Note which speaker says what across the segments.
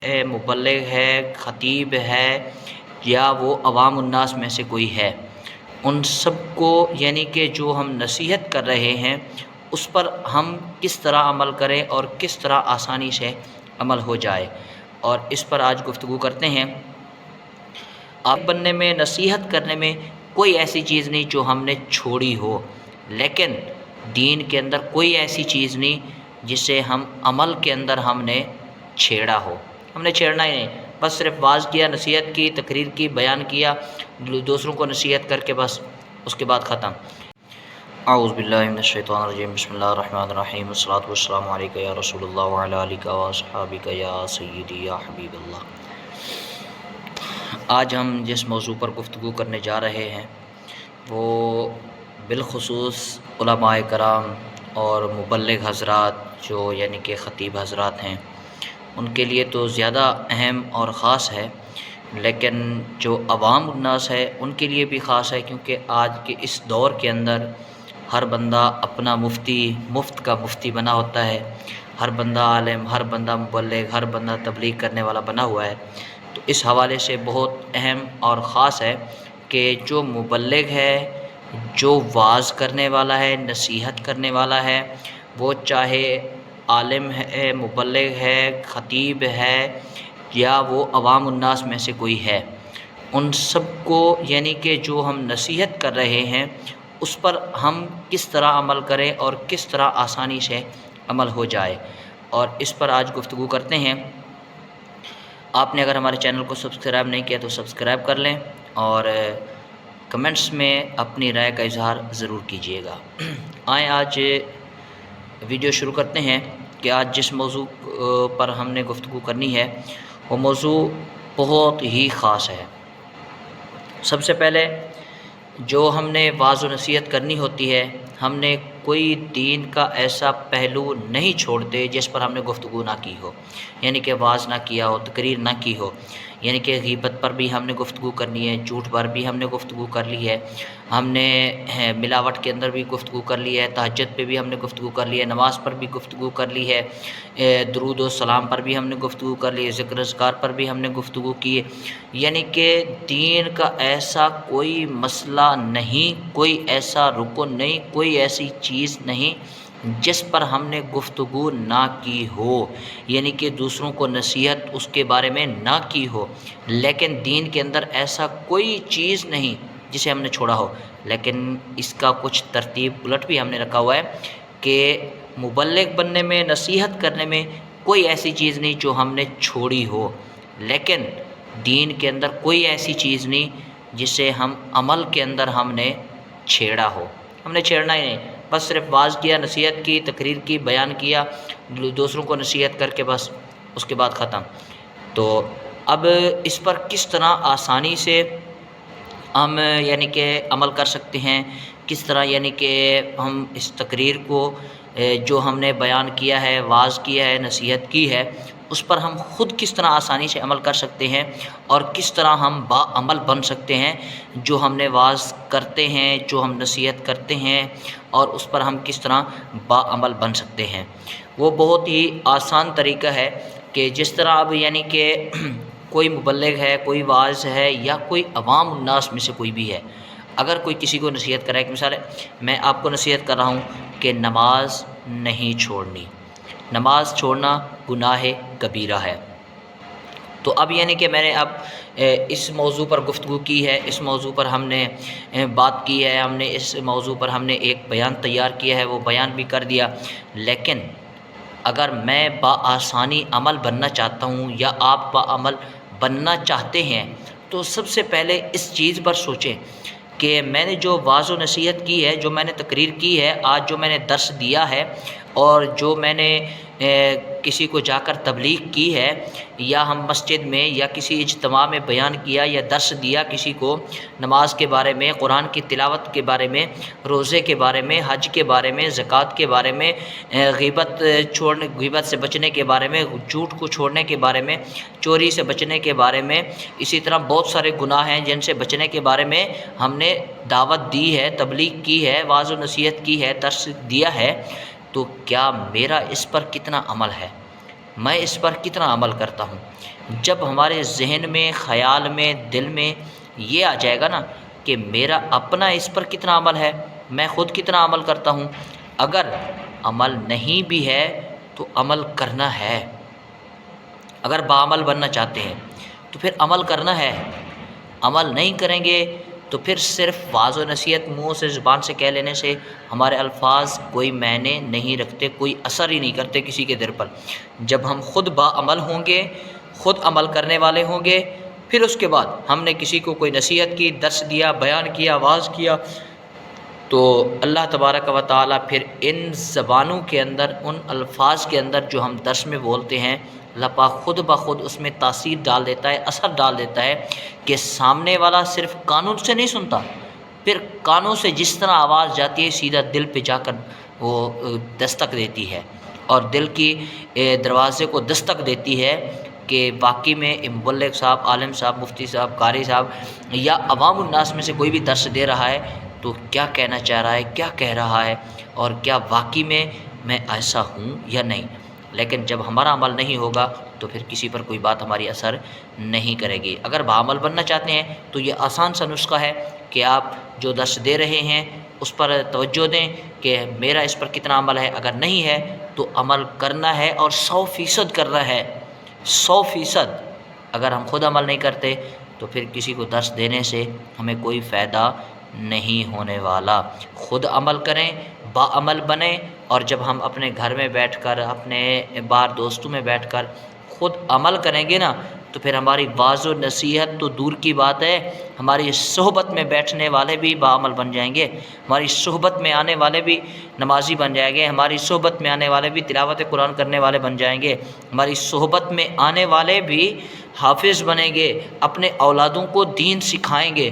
Speaker 1: مبلغ ہے، خطیب ہے یا وہ عوام الناس میں سے کوئی ہے، ان سب کو یعنی کہ جو ہم نصیحت کر رہے ہیں اس پر ہم کس طرح عمل کریں اور کس طرح آسانی سے عمل ہو جائے، اور اس پر آج گفتگو کرتے ہیں۔ آپ بننے میں، نصیحت کرنے میں کوئی ایسی چیز نہیں جو ہم نے چھوڑی ہو، لیکن دین کے اندر کوئی ایسی چیز نہیں جسے ہم عمل کے اندر ہم نے چھیڑا ہو۔ ہم نے چھیڑنا ہی نہیں، بس صرف واعظ کیا، نصیحت کی، تقریر کی، بیان کیا، دوسروں کو نصیحت کر کے بس اس کے بعد ختم۔ اعوذ باللہ من الشیطان الرجیم، بسم اللہ الرحمن الرحیم، والصلاۃ والسلام علیکہ یا رسول اللہ وعلی آلہ واصحابہ یا سیدی یا حبیب اللہ۔ آج ہم جس موضوع پر گفتگو کرنے جا رہے ہیں وہ بالخصوص علماء کرام اور مبلغ حضرات جو یعنی کہ خطیب حضرات ہیں ان کے لیے تو زیادہ اہم اور خاص ہے، لیکن جو عوام الناس ہے ان کے لیے بھی خاص ہے، کیونکہ آج کے اس دور کے اندر ہر بندہ اپنا مفت کا مفتی بنا ہوتا ہے، ہر بندہ عالم، ہر بندہ مبلغ، ہر بندہ تبلیغ کرنے والا بنا ہوا ہے۔ تو اس حوالے سے بہت اہم اور خاص ہے کہ جو مبلغ ہے، جو واعظ کرنے والا ہے، نصیحت کرنے والا ہے، وہ چاہے عالم ہے، مبلغ ہے، خطیب ہے یا وہ عوام الناس میں سے کوئی ہے، ان سب کو یعنی کہ جو ہم نصیحت کر رہے ہیں اس پر ہم کس طرح عمل کریں اور کس طرح آسانی سے عمل ہو جائے، اور اس پر آج گفتگو کرتے ہیں۔ آپ نے اگر ہمارے چینل کو سبسکرائب نہیں کیا تو سبسکرائب کر لیں اور کمنٹس میں اپنی رائے کا اظہار ضرور کیجیے گا۔ آئیں آج ویڈیو شروع کرتے ہیں کہ آج جس موضوع پر ہم نے گفتگو کرنی ہے وہ موضوع بہت ہی خاص ہے۔ سب سے پہلے جو ہم نے واعظ و نصیحت کرنی ہوتی ہے، ہم نے کوئی دین کا ایسا پہلو نہیں چھوڑتے جس پر ہم نے گفتگو نہ کی ہو، یعنی کہ واعظ نہ کیا ہو، تقریر نہ کی ہو، یعنی کہ غیبت پر بھی ہم نے گفتگو کرنی ہے، جھوٹ پر بھی ہم نے گفتگو کر لی ہے، ہم نے ملاوٹ کے اندر بھی گفتگو کر لی ہے، تہجد پہ بھی ہم نے گفتگو کر لی ہے، نماز پر بھی گفتگو کر لی ہے، درود و سلام پر بھی ہم نے گفتگو کر لی ہے، ذکر اذکار پر بھی ہم نے گفتگو کی ہے۔ یعنی کہ دین کا ایسا کوئی مسئلہ نہیں، کوئی ایسا رکن نہیں، کوئی ایسی چیز نہیں جس پر ہم نے گفتگو نہ کی ہو، یعنی کہ دوسروں کو نصیحت اس کے بارے میں نہ کی ہو۔ لیکن دین کے اندر ایسا کوئی چیز نہیں جسے ہم نے چھوڑا ہو، لیکن اس کا کچھ ترتیب الٹ بھی ہم نے رکھا ہوا ہے کہ مبلغ بننے میں، نصیحت کرنے میں کوئی ایسی چیز نہیں جو ہم نے چھوڑی ہو، لیکن دین کے اندر کوئی ایسی چیز نہیں جسے ہم عمل کے اندر ہم نے چھیڑا ہو۔ ہم نے چھیڑنا ہی نہیں، بس صرف واعظ کیا، نصیحت کی، تقریر کی، بیان کیا، دوسروں کو نصیحت کر کے بس اس کے بعد ختم۔ تو اب اس پر کس طرح آسانی سے ہم یعنی کہ عمل کر سکتے ہیں، کس طرح یعنی کہ ہم اس تقریر کو جو ہم نے بیان کیا ہے، واعظ کیا ہے، نصیحت کی ہے، اس پر ہم خود کس طرح آسانی سے عمل کر سکتے ہیں اور کس طرح ہم باعمل بن سکتے ہیں، جو ہم نے واعظ کرتے ہیں، جو ہم نصیحت کرتے ہیں، اور اس پر ہم کس طرح باعمل بن سکتے ہیں۔ وہ بہت ہی آسان طریقہ ہے کہ جس طرح اب یعنی کہ کوئی مبلغ ہے، کوئی واعظ ہے یا کوئی عوام الناس میں سے کوئی بھی ہے، اگر کوئی کسی کو نصیحت کرے، کہ مثال ہے میں آپ کو نصیحت کر رہا ہوں کہ نماز نہیں چھوڑنی، نماز چھوڑنا گناہ کبیرہ ہے، تو اب یعنی کہ میں نے اب اس موضوع پر گفتگو کی ہے، اس موضوع پر ہم نے بات کی ہے، ہم نے اس موضوع پر ہم نے ایک بیان تیار کیا ہے، وہ بیان بھی کر دیا، لیکن اگر میں بآسانی عمل بننا چاہتا ہوں یا آپ باعمل بننا چاہتے ہیں تو سب سے پہلے اس چیز پر سوچیں کہ میں نے جو واعظ و نصیحت کی ہے، جو میں نے تقریر کی ہے، آج جو میں نے درس دیا ہے اور جو میں نے کسی کو جا کر تبلیغ کی ہے، یا ہم مسجد میں یا کسی اجتماع میں بیان کیا یا درس دیا کسی کو نماز کے بارے میں، قرآن کی تلاوت کے بارے میں، روزے کے بارے میں، حج کے بارے میں، زکوٰۃ کے بارے میں، غیبت سے بچنے کے بارے میں، جھوٹ کو چھوڑنے کے بارے میں، چوری سے بچنے کے بارے میں، اسی طرح بہت سارے گناہ ہیں جن سے بچنے کے بارے میں ہم نے دعوت دی ہے، تبلیغ کی ہے، واعظ و نصیحت کی ہے، درس دیا ہے، تو کیا میرا اس پر کتنا عمل ہے؟ میں اس پر کتنا عمل کرتا ہوں۔ جب ہمارے ذہن میں، خیال میں، دل میں یہ آ جائے گا نا کہ میرا اپنا اس پر کتنا عمل ہے، میں خود کتنا عمل کرتا ہوں، اگر عمل نہیں بھی ہے تو عمل کرنا ہے۔ اگر باعمل بننا چاہتے ہیں تو پھر عمل کرنا ہے، عمل نہیں کریں گے تو پھر صرف واعظ و نصیحت منہ سے، زبان سے کہہ لینے سے ہمارے الفاظ کوئی معنی نہیں رکھتے، کوئی اثر ہی نہیں کرتے کسی کے دل پر۔ جب ہم خود باعمل ہوں گے، خود عمل کرنے والے ہوں گے، پھر اس کے بعد ہم نے کسی کو کوئی نصیحت کی، درس دیا، بیان کیا، واعظ کیا، تو اللہ تبارک و تعالیٰ پھر ان زبانوں کے اندر، ان الفاظ کے اندر جو ہم درس میں بولتے ہیں، اللہ پاک خود بخود اس میں تاثیر ڈال دیتا ہے، اثر ڈال دیتا ہے کہ سامنے والا صرف کانوں سے نہیں سنتا، پھر کانوں سے جس طرح آواز جاتی ہے سیدھا دل پہ جا کر وہ دستک دیتی ہے، اور دل کی دروازے کو دستک دیتی ہے کہ واقعی میں مبلغ صاحب، عالم صاحب، مفتی صاحب، قاری صاحب یا عوام الناس میں سے کوئی بھی درس دے رہا ہے تو کیا کہنا چاہ رہا ہے، کیا کہہ رہا ہے، اور کیا واقعی میں ایسا ہوں یا نہیں۔ لیکن جب ہمارا عمل نہیں ہوگا تو پھر کسی پر کوئی بات ہماری اثر نہیں کرے گی۔ اگر باعمل بننا چاہتے ہیں تو یہ آسان سا نسخہ ہے کہ آپ جو درس دے رہے ہیں اس پر توجہ دیں کہ میرا اس پر کتنا عمل ہے، اگر نہیں ہے تو عمل کرنا ہے، اور 100% کرنا ہے، 100%۔ اگر ہم خود عمل نہیں کرتے تو پھر کسی کو درس دینے سے ہمیں کوئی فائدہ نہیں ہونے والا۔ خود عمل کریں، باعمل بنیں، اور جب ہم اپنے گھر میں بیٹھ کر، اپنے بار دوستوں میں بیٹھ کر خود عمل کریں گے نا تو پھر ہماری واعظ و نصیحت تو دور کی بات ہے، ہماری صحبت میں بیٹھنے والے بھی باعمل بن جائیں گے، ہماری صحبت میں آنے والے بھی نمازی بن جائیں گے، ہماری صحبت میں آنے والے بھی تلاوت قرآن کرنے والے بن جائیں گے، ہماری صحبت میں آنے والے بھی حافظ بنیں گے، اپنے اولادوں کو دین سکھائیں گے۔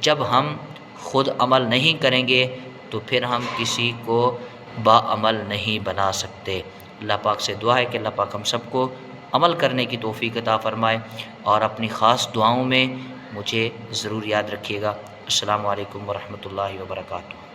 Speaker 1: جب ہم خود عمل نہیں کریں گے تو پھر ہم کسی کو باعمل نہیں بنا سکتے۔ اللہ پاک سے دعا ہے کہ اللہ پاک ہم سب کو عمل کرنے کی توفیق عطا فرمائے، اور اپنی خاص دعاؤں میں مجھے ضرور یاد رکھیے گا۔ السلام علیکم ورحمۃ اللہ وبرکاتہ۔